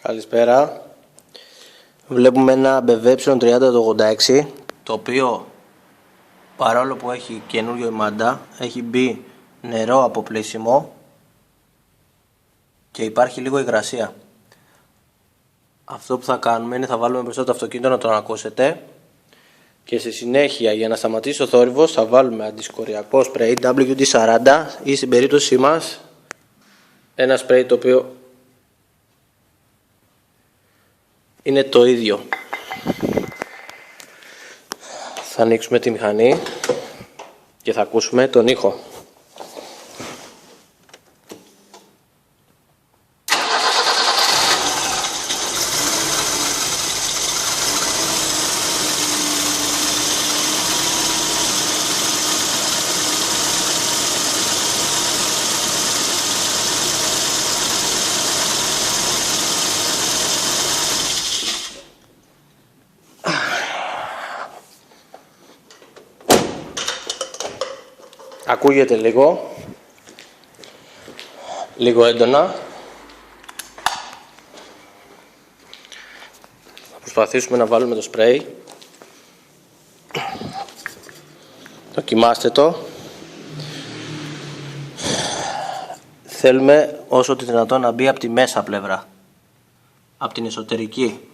Καλησπέρα. Βλέπουμε ένα BMW 30 το 86, το οποίο παρόλο που έχει καινούριο η μάντα, έχει μπει νερό από πλήσιμο και υπάρχει λίγο υγρασία. Αυτό που θα κάνουμε είναι θα βάλουμε μπροστά το αυτοκίνητο να το ανακούσετε και στη συνέχεια, για να σταματήσει ο θόρυβος, θα βάλουμε αντισκοριακό σπρέι WD-40 ή στην περίπτωσή μας ένα σπρέι το οποίο είναι το ίδιο. Θα ανοίξουμε τη μηχανή και θα ακούσουμε τον ήχο. Ακούγεται λίγο έντονα. Θα προσπαθήσουμε να βάλουμε το σπρέι. Δοκιμάστε το. Θέλουμε όσο το δυνατόν να μπει από τη μέσα πλευρά, από την εσωτερική.